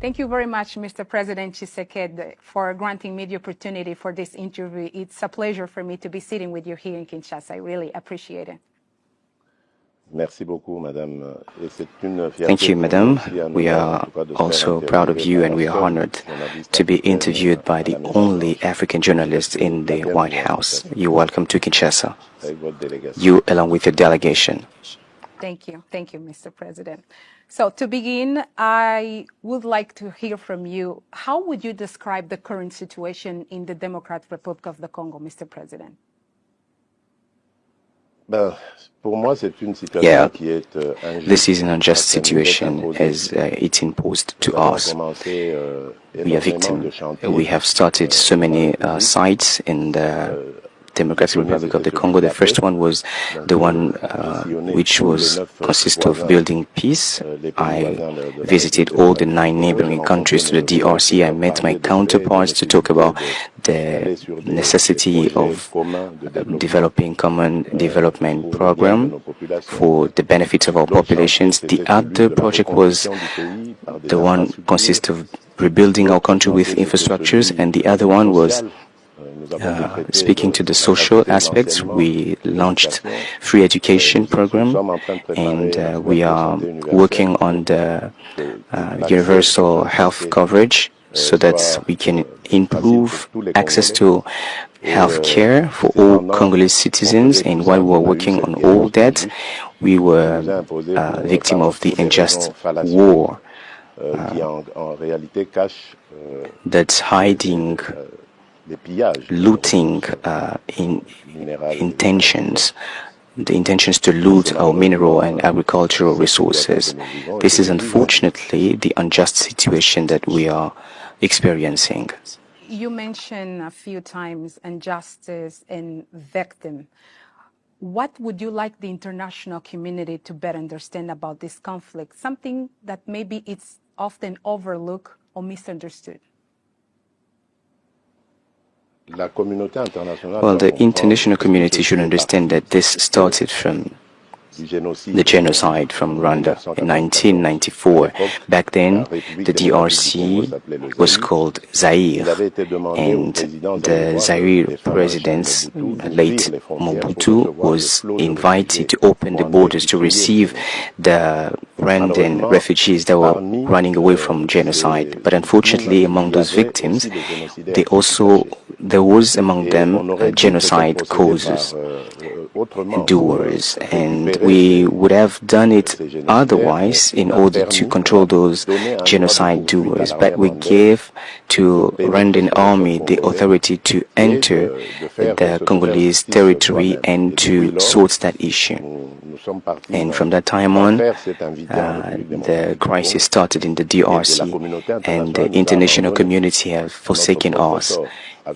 Thank you very much, Mr. President Tshisekedi, for granting me the opportunity for this interview. It's a pleasure for me to be sitting with you here in Kinshasa. I really appreciate it. Thank you, Madam. We are also proud of you, and we are honored to be interviewed by the only African journalist in the White House. You're welcome to Kinshasa, you along with your delegation. Thank you, Mr. President. So to begin, I would like to hear from you. How would you describe the current situation in the Democratic Republic of the Congo, Mr. President? Yeah, this is an unjust situation as it's imposed to us. We are victims. We have started so many sites in the Democratic Republic of the Congo. The first one was the one which was consist of building peace. I visited all the 9 neighboring countries to the DRC. I met my counterparts to talk about the necessity of developing common development program for the benefit of our populations. The other project was the one consist of rebuilding our country with infrastructures, and the other one was speaking to the social aspects. We launched free education program, and we are working on the universal health coverage so that we can improve access to health care for all Congolese citizens. And while we were working on all that, we were victim of the unjust war that's hiding looting intentions, the intentions to loot our mineral and agricultural resources. This is unfortunately the unjust situation that we are experiencing. You mentioned a few times injustice and victim. What would you like the international community to better understand about this conflict? Something that maybe it's often overlooked or misunderstood. Well, the international community should understand that this started from the genocide from Rwanda in 1994. Back then, the DRC was called Zaire, and the Zaire president, late Mobutu, was invited to open the borders to receive the Rwandan refugees that were running away from genocide. But unfortunately, among those victims, there was among them genocide causes, doers, and we would have done it otherwise in order to control those genocide doers. But we gave to Rwandan army the authority to enter the Congolese territory and to sort that issue. And from that time on, the crisis started in the DRC, and the international community have forsaken us.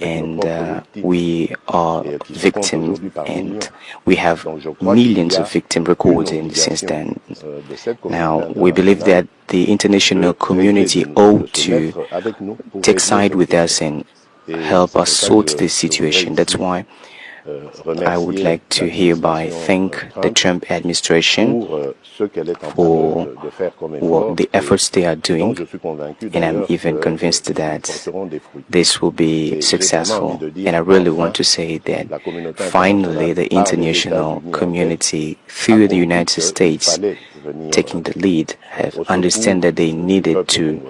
And we are victims, and we have millions of victims recorded since then. Now, we believe that the international community ought to take side with us and help us sort this situation. That's why I would like to hereby thank the Trump administration for the efforts they are doing, and I'm even convinced that this will be successful. And I really want to say that finally the international community, through the United States taking the lead, have understood that they needed to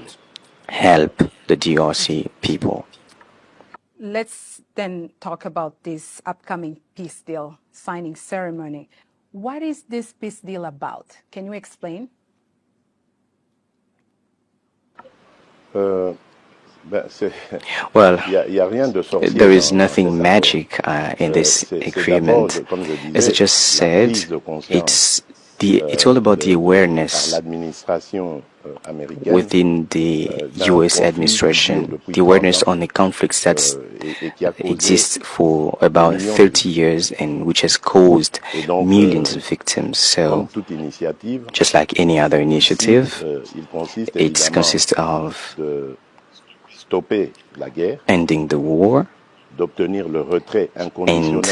help the DRC people. Let's then talk about this upcoming peace deal signing ceremony. What is this peace deal about? Can you explain? Well, there is nothing magic in this agreement. As I just said, it's all about the awareness within the U.S. administration, the awareness on the conflicts that exist for about 30 years and which has caused millions of victims. So, just like any other initiative, it consists of ending the war and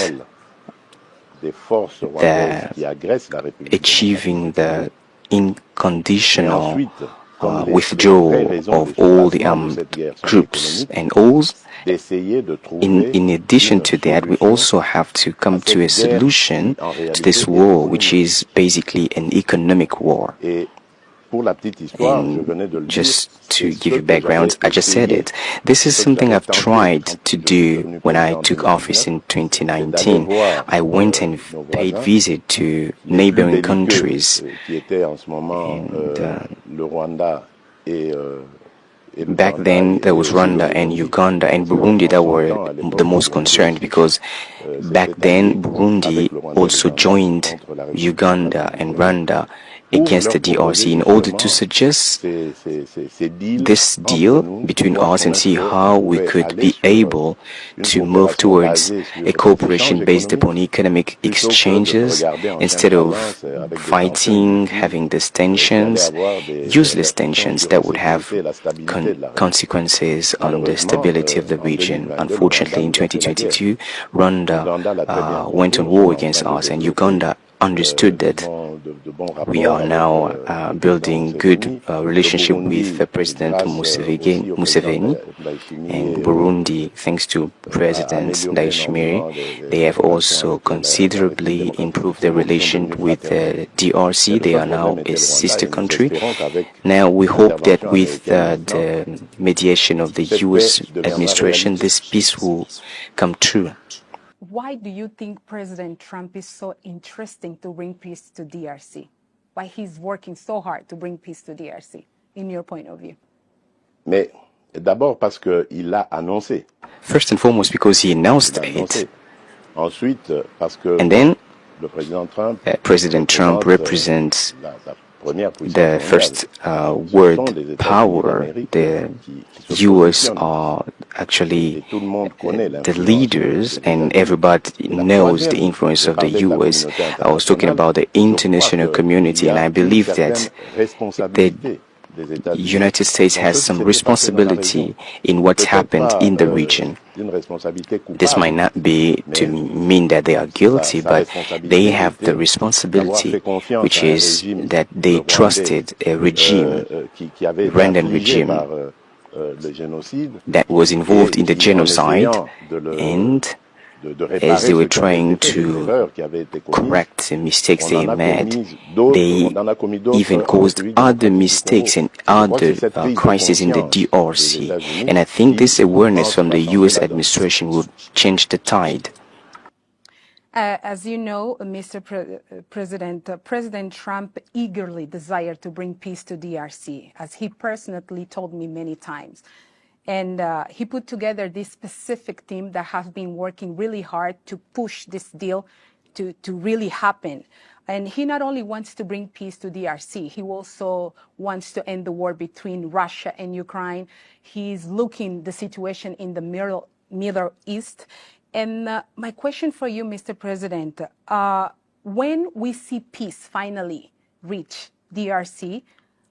achieving the unconditional withdrawal of all the armed groups and all. In addition to that, we also have to come to a solution to this war, which is basically an economic war. And just to give you background, I just said it. This is something I've tried to do when I took office in 2019. I went and paid visit to neighboring countries. And back then, there was Rwanda and Uganda and Burundi that were the most concerned, because back then, Burundi also joined Uganda and Rwanda against the DRC in order to suggest this deal between us and see how we could be able to move towards a cooperation based upon economic exchanges instead of fighting, having these tensions, useless tensions that would have consequences on the stability of the region. Unfortunately, in 2022, Rwanda went on war against us, and Uganda understood that we are now building good relationship with President Museveni, and Burundi, thanks to President Ndayishimiye, they have also considerably improved their relation with DRC. They are now a sister country. Now we hope that with the mediation of the U.S. administration, this peace will come true. Why do you think President Trump is so interesting to bring peace to DRC? Why he's working so hard to bring peace to DRC, in your point of view? First and foremost, because he announced it. And then President Trump represents the first world power. The U.S. are actually the leaders, and everybody knows the influence of the U.S. I was talking about the international community, and I believe that the United States has some responsibility in what's happened in the region. This might not be to mean that they are guilty, but they have the responsibility, which is that they trusted a regime, Rwandan regime, that was involved in the genocide, and as they were trying to correct the mistakes they made, they even caused other mistakes and other crises in the DRC. And I think this awareness from the U.S. administration would change the tide. As you know, Mr. President Trump eagerly desired to bring peace to DRC, as he personally told me many times. And he put together this specific team that has been working really hard to push this deal to really happen. And he not only wants to bring peace to DRC, he also wants to end the war between Russia and Ukraine. He's looking the situation in the Middle East. And my question for you, Mr. President, when we see peace finally reach DRC,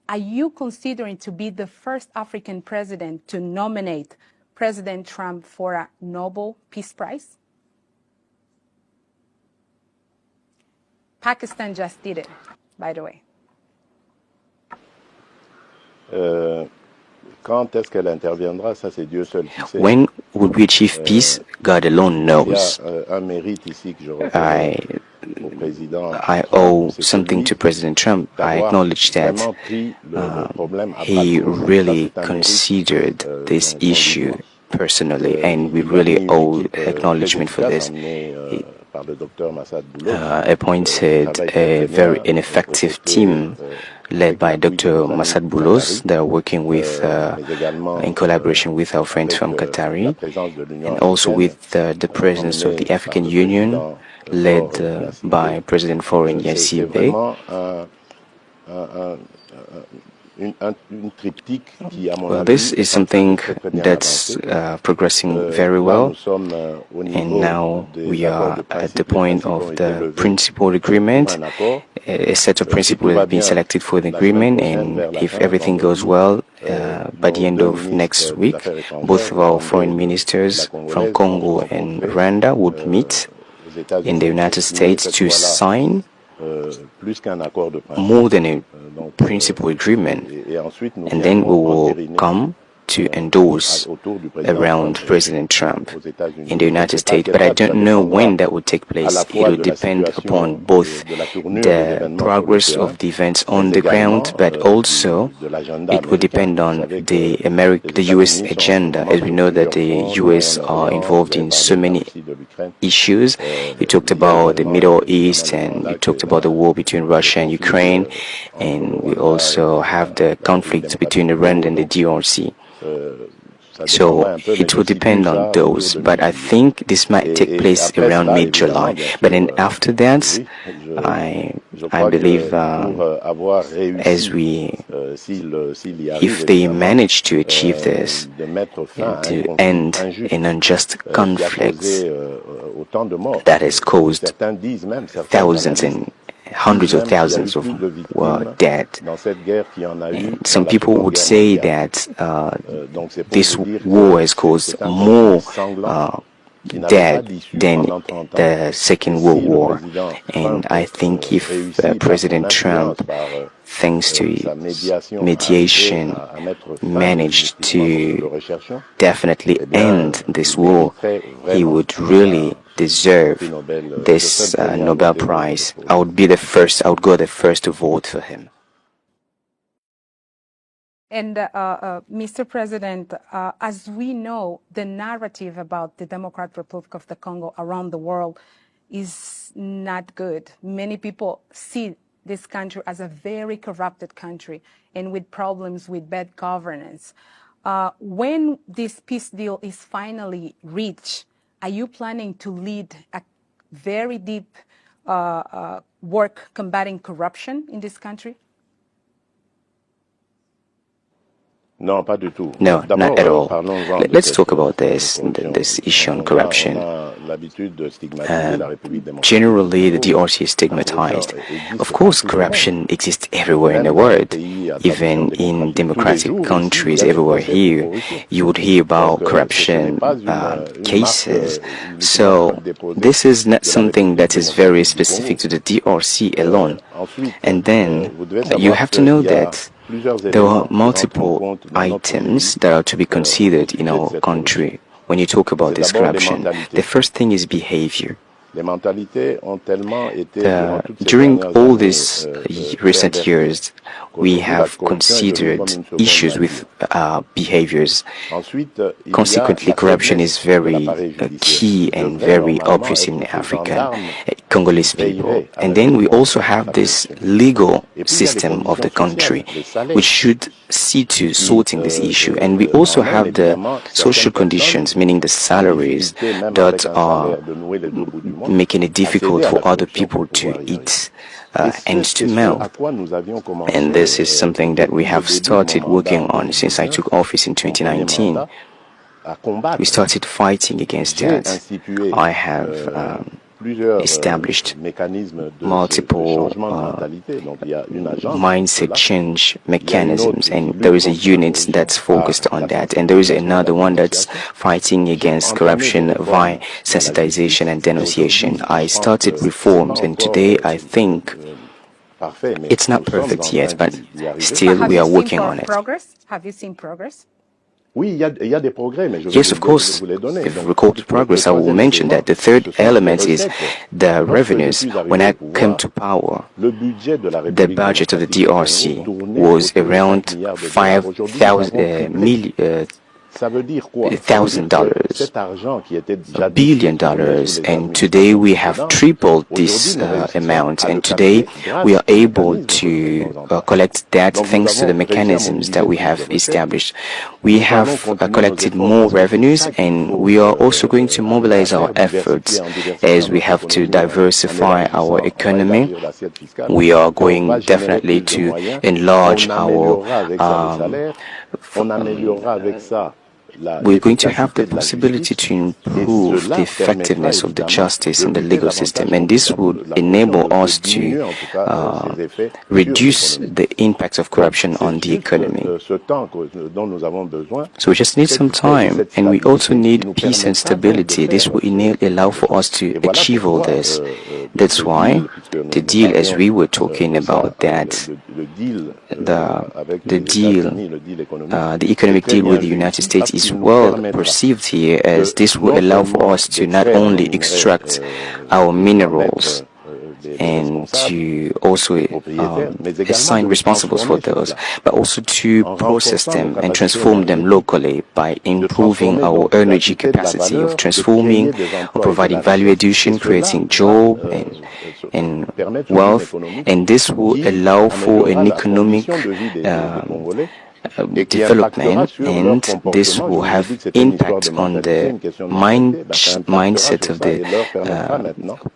are you considering to be the first African president to nominate President Trump for a Nobel Peace Prize? Pakistan just did it, by the way. When would we achieve peace? God alone knows. I owe something to President Trump. I acknowledge that he really considered this issue personally, and we really owe acknowledgement for this. He appointed a very ineffective team led by Dr. Massad Boulos. They are working with, in collaboration with our friends from Qatari, and also with the presence of the African Union, led by President Foreign Yassir Bey. Well, this is something that's progressing very well, and now we are at the point of the principal agreement. A set of principles have been selected for the agreement, and if everything goes well, by the end of next week, both of our foreign ministers from Congo and Rwanda would meet in the United States to sign more than a principal agreement, and then we will come to endorse around President Trump in the United States. But I don't know when that would take place. It will depend upon both the progress of the events on the ground, but also it will depend on the U.S. agenda, as we know that the U.S. are involved in so many issues. You talked about the Middle East, and you talked about the war between Russia and Ukraine, and we also have the conflict between Rwanda and the DRC. So it will depend on those, but I think this might take place around mid-July. But then after that, I believe if they manage to achieve this, to end an unjust conflict that has caused thousands and hundreds of thousands of dead. And some people would say that this war has caused more dead than the Second World War. And I think if President Trump, thanks to mediation, managed to definitely end this war, he would really deserve this Nobel Prize. I would go the first to vote for him. And Mr. President, as we know, the narrative about the Democratic Republic of the Congo around the world is not good. Many people see this country as a very corrupted country and with problems with bad governance. When this peace deal is finally reached, are you planning to lead a very deep work combating corruption in this country? No, not at all. Let's talk about this issue on corruption. Generally, the DRC is stigmatized. Of course, corruption exists everywhere in the world. Even in democratic countries everywhere here, you would hear about corruption cases. So this is not something that is very specific to the DRC alone. And then you have to know that there are multiple items that are to be considered in our country when you talk about this corruption. The first thing is behavior. During all these recent years, we have considered issues with behaviors. Consequently, corruption is very key and very obvious in African Congolese people. And then we also have this legal system of the country, which should see to sorting this issue. And we also have the social conditions, meaning the salaries that are making it difficult for other people to eat and to melt. And this is something that we have started working on since I took office in 2019. We started fighting against that. I have established multiple mindset change mechanisms, and there is a unit that's focused on that, and there is another one that's fighting against corruption via sensitization and denunciation. I started reforms, and today I think it's not perfect yet, but still we are working on it. Have you seen progress? Yes, of course. If you recall the progress, I will mention that the third element is the revenues. When I came to power, the budget of the DRC was around $1,000 billion, and today we have tripled this amount, and today we are able to collect that thanks to the mechanisms that we have established. We have collected more revenues, and we are also going to mobilize our efforts as we have to diversify our economy. We are going definitely to enlarge our we're going to have the possibility to improve the effectiveness of the justice and the legal system, and this would enable us to reduce the impact of corruption on the economy. So we just need some time, and we also need peace and stability. This will allow for us to achieve all this. That's why the deal, as we were talking about that, the economic deal with the United States is well perceived here, as this will allow for us to not only extract our minerals and to also assign responsibles for those, but also to process them and transform them locally by improving our energy capacity of transforming or providing value addition, creating job and wealth, and this will allow for an economic development, and this will have impact on the mindset of the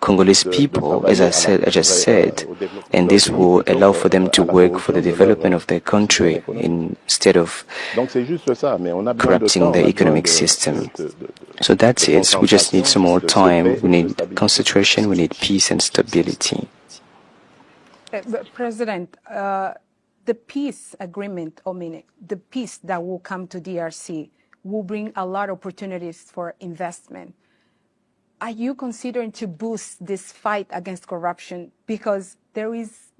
Congolese people, as I just said, and this will allow for them to work for the development of their country instead of corrupting the economic system. So that's it. We just need some more time. We need concentration. We need peace and stability. President, the peace agreement, the peace that will come to DRC will bring a lot of opportunities for investment. Are you considering to boost this fight against corruption? Because there is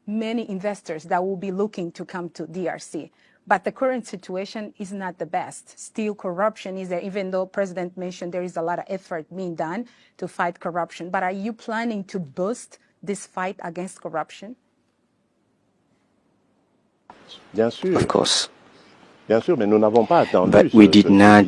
many investors that will be looking to come to DRC. But the current situation is not the best. Still, corruption is there, even though President mentioned there is a lot of effort being done to fight corruption. But are you planning to boost this fight against corruption? Of course. But we did not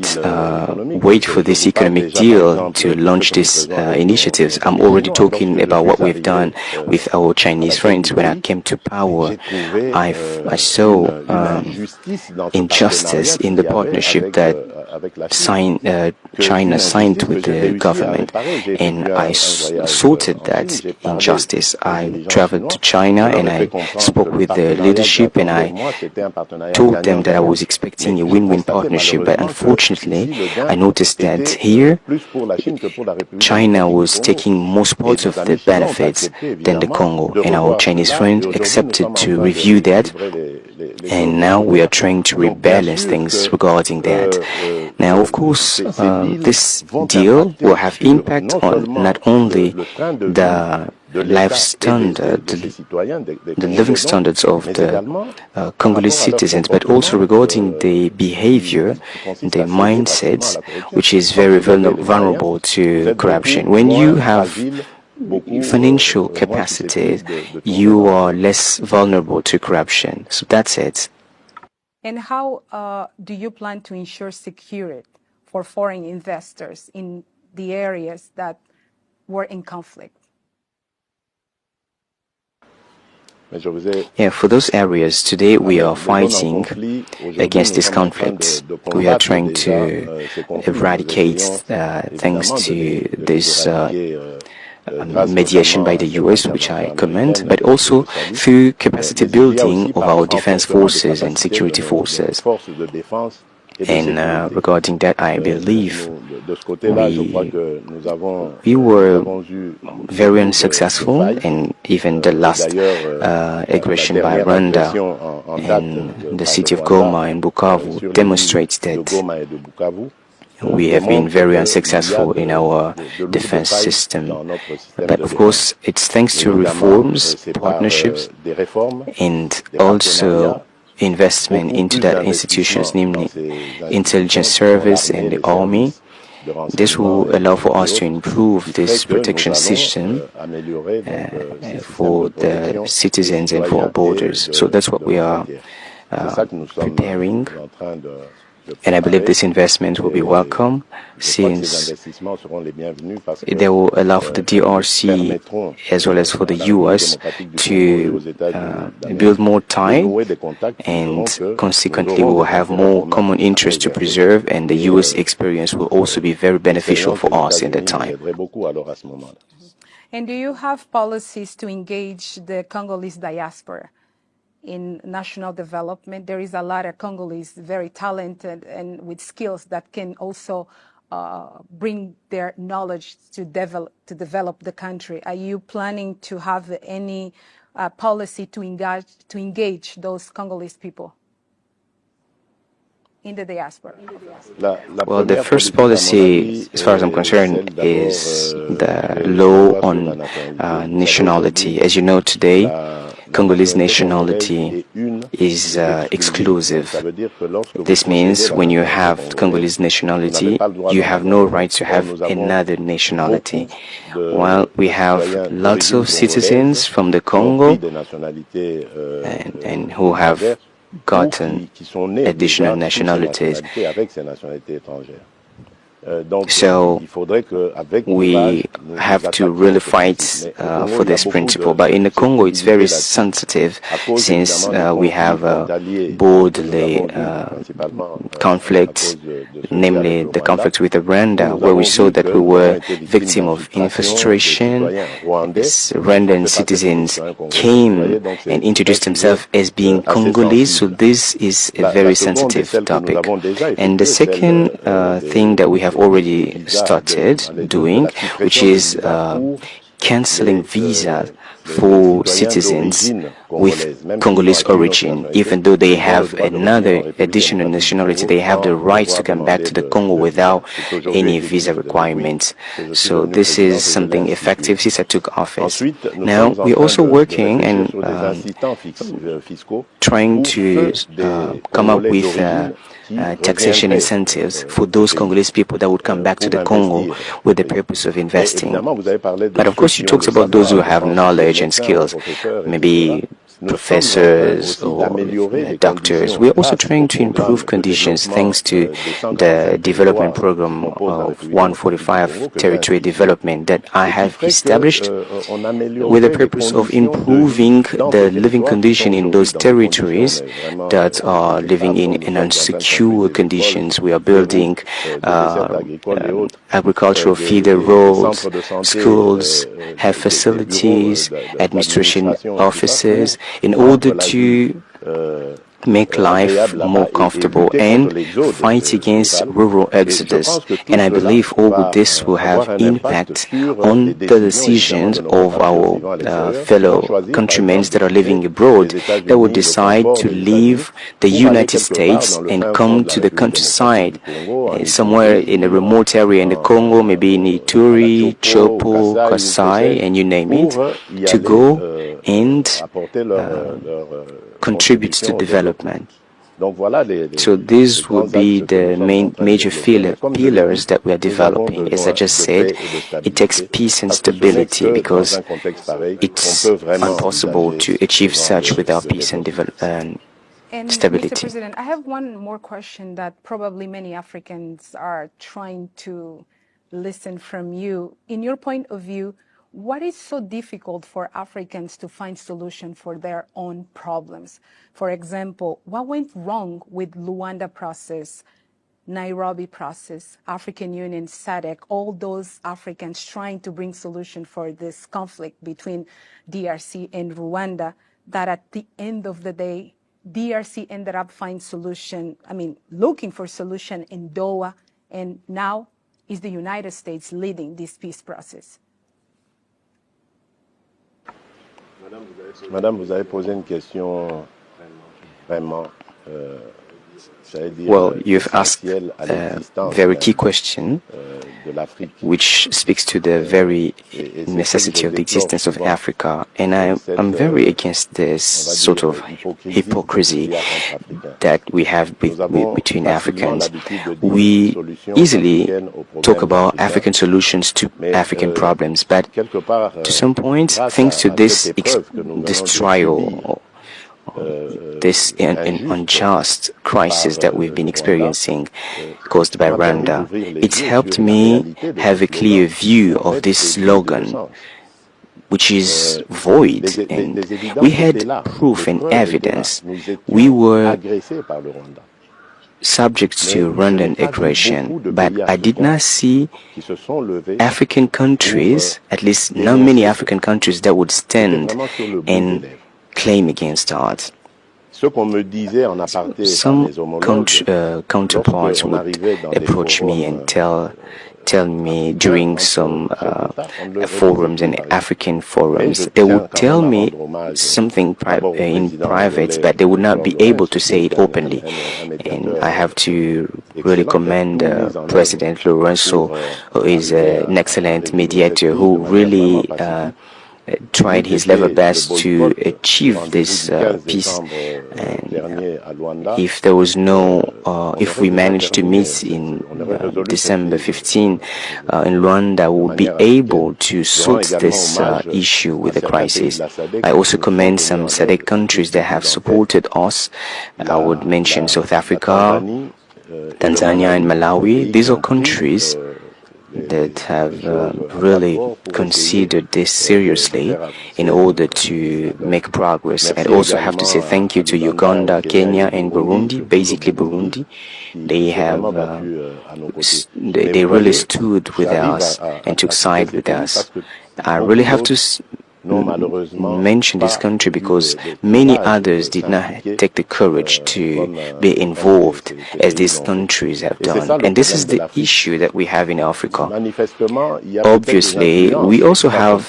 wait for this economic deal to launch these initiatives. I'm already talking about what we've done with our Chinese friends. When I came to power, I saw injustice in the partnership that China signed with the government, and I sorted that injustice. I traveled to China and I spoke with the leadership, and I told them that I was expecting a win-win partnership, but unfortunately I noticed that here China was taking most parts of the benefits than the Congo, and our Chinese friends accepted to review that, and now we are trying to rebalance things regarding that. Now, of course, this deal will have impact on not only the life standard, the living standards of the Congolese citizens, but also regarding the behavior, the mindsets, which is very vulnerable to corruption. When you have financial capacity, you are less vulnerable to corruption. So that's it. And how do you plan to ensure security for foreign investors in the areas that were in conflict? Yeah, for those areas, today we are fighting against this conflict. We are trying to eradicate thanks to this mediation by the US, which I commend, but also through capacity building of our defense forces and security forces. And regarding that, I believe we were very unsuccessful, and even the last aggression by Rwanda in the city of Goma and Bukavu demonstrates that we have been very unsuccessful in our defense system. But of course, it's thanks to reforms, partnerships, and also investment into that institutions, namely intelligence service and the army. This will allow for us to improve this protection system for the citizens and for our borders. So that's what we are preparing. And I believe this investment will be welcome, since they will allow for the DRC as well as for the US to build more ties, and consequently we will have more common interests to preserve, and the US experience will also be very beneficial for us in that time. And do you have policies to engage the Congolese diaspora in national development. There is a lot of Congolese very talented and with skills that can also bring their knowledge to develop the country. Are you planning to have any policy to engage those Congolese people in the diaspora? Well, the first policy, as far as I'm concerned, is the law on nationality. As you know, today, Congolese nationality is exclusive. This means when you have Congolese nationality, you have no right to have another nationality. While we have lots of citizens from the Congo and who have gotten additional nationalities. So we have to really fight for this principle. But in the Congo, it's very sensitive since we have borderline conflicts, namely the conflict with Rwanda, where we saw that we were victim of infiltration. Rwandan citizens came and introduced themselves as being Congolese, so this is a very sensitive topic. And the second thing that we have already started doing, which is cancelling visas for citizens with Congolese origin. Even though they have another additional nationality, they have the right to come back to the Congo without any visa requirements. So this is something effective since I took office. Now we're also working and trying to come up with taxation incentives for those Congolese people that would come back to the Congo with the purpose of investing. But of course, you talked about those who have knowledge and skills, maybe professors or doctors. We're also trying to improve conditions thanks to the development program of 145 territory development that I have established with the purpose of improving the living condition in those territories that are living in unsecure conditions. We are building agricultural feeder roads, schools, have facilities, administration offices, in order to make life more comfortable and fight against rural exodus. And I believe all this will have impact on the decisions of our fellow countrymen that are living abroad, that will decide to leave the United States and come to the countryside, somewhere in a remote area in the Congo, maybe in Ituri, Chopo, Kasai, and you name it, to go and contributes to development. So these will be the major pillars that we are developing. As I just said, it takes peace and stability because it's impossible to achieve such without peace and stability. Mr. President, I have one more question that probably many Africans are trying to listen from you. In your point of view, what is so difficult for Africans to find solution for their own problems? For example, what went wrong with Luanda process, Nairobi process, African Union, SADC, all those Africans trying to bring solution for this conflict between DRC and Rwanda, that at the end of the day, DRC ended up looking for solution in Doha, and now is the United States leading this peace process? Madame, vous avez posé une question vraiment, well, you've asked a very key question, which speaks to the very necessity of the existence of Africa. And I'm very against this sort of hypocrisy that we have between Africans. We easily talk about African solutions to African problems, but to some point, thanks to this trial, this unjust crisis that we've been experiencing caused by Rwanda, it's helped me have a clear view of this slogan, which is void. And we had proof and evidence. We were subject to Rwandan aggression, but I did not see African countries, at least not many African countries, that would stand and claim against us. Some counterparts would approach me and tell me during some forums and African forums, they would tell me something in private, but they would not be able to say it openly. And I have to really commend President Lourenço, who is an excellent mediator, who really tried his level best to achieve this peace. And if there was if we managed to meet in December 15 in Rwanda, we would be able to sort this issue with the crisis. I also commend some SADC countries that have supported us. I would mention South Africa, Tanzania, and Malawi. These are countries that have really considered this seriously in order to make progress. And also have to say thank you to Uganda, Kenya, and Burundi, basically Burundi. They have, they really stood with us and took side with us. I really have to mention this country because many others did not take the courage to be involved as these countries have done. And this is the issue that we have in Africa. Obviously, we also have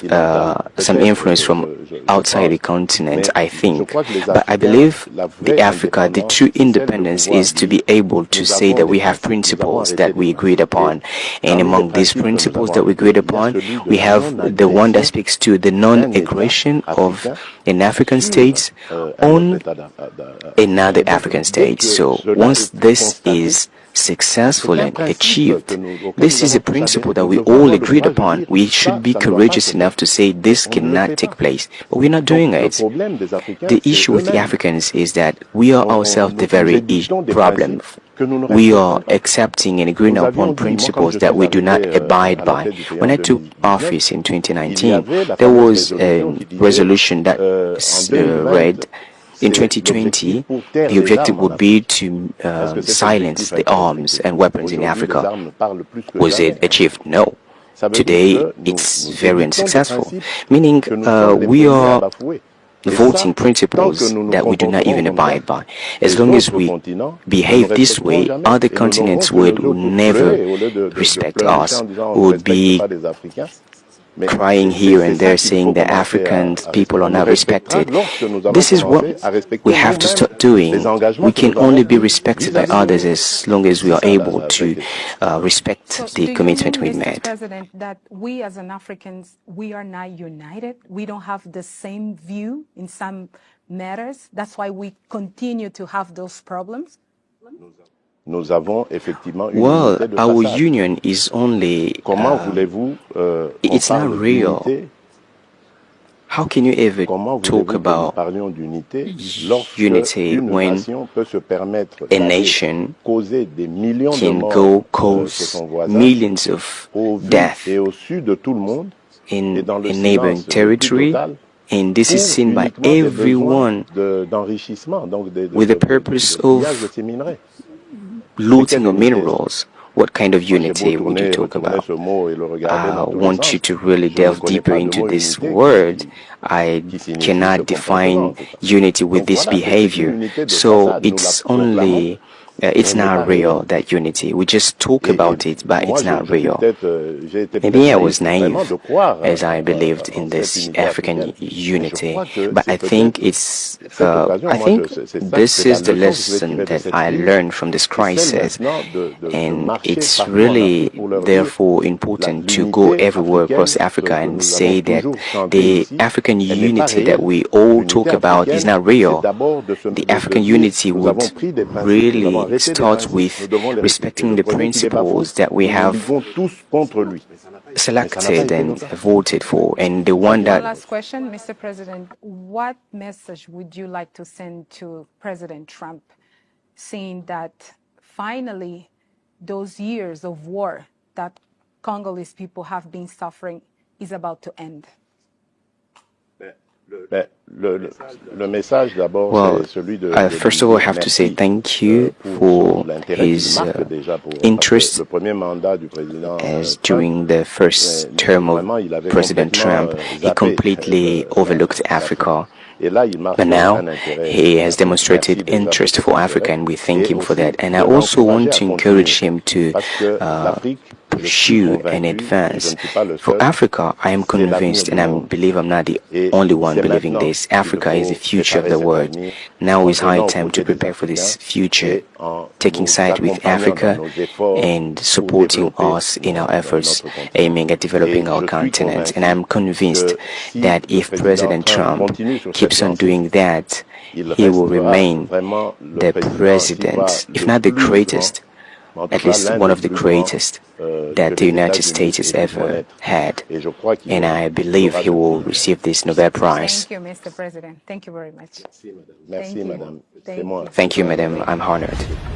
some influence from outside the continent, I think. But I believe the true independence is to be able to say that we have principles that we agreed upon. And among these principles that we agreed upon, we have the one that speaks to the non-aggression of an African state on another African state. So once this is successful and achieved, this is a principle that we all agreed upon. We should be courageous enough to say this cannot take place, but we're not doing it. The issue with the Africans is that we are ourselves the very problem. We are accepting and agreeing upon principles that we do not abide by. When I took office in 2019, there was a resolution that read, in 2020, the objective would be to silence the arms and weapons in Africa. Was it achieved? No. Today, it's very unsuccessful, meaning we are voting principles that we do not even abide by. As long as we behave this way, other continents would never respect us, would be crying here and there saying that African people are not respected. This is what we have to start doing. We can only be respected by others as long as we are able to respect the commitment we made. Mr. President, that we as an Africans, we are not united. We don't have the same view in some matters. That's why we continue to have those problems. Well, our union is only, it's not real. How can you ever talk about unity when a nation can go cause millions of deaths in a neighboring territory? And this is seen by everyone with the purpose of looting of minerals. What kind of unity would you talk about? I want you to really delve deeper into this word. I cannot define unity with this behavior. So it's only, it's not real, that unity. We just talk about it, but it's not real. Maybe I was naive as I believed in this African unity, but I think it's, I think this is the lesson that I learned from this crisis, and it's really therefore important to go everywhere across Africa and say that the African unity that we all talk about is not real. The African unity would really start with respecting the principles that we have selected and voted for, and the one that... Last question, Mr. President, what message would you like to send to President Trump, saying that finally those years of war that Congolese people have been suffering is about to end? Well, first of all, I have to say thank you for his interest, as during the first term of President Trump, he completely overlooked Africa. But now he has demonstrated interest for Africa, and we thank him for that. And I also want to encourage him to pursue and advance. For Africa, I am convinced, and I believe I'm not the only one believing this, Africa is the future of the world. Now is high time to prepare for this future, taking side with Africa and supporting us in our efforts aiming at developing our continent. And I'm convinced that if President Trump keeps on doing that, he will remain the president, if not the greatest, at least one of the greatest that the United States has ever had. And I believe he will receive this Nobel Prize. Thank you, Mr. President. Thank you very much. Merci, madame. Thank you, madame. Thank you, madam. I'm honored.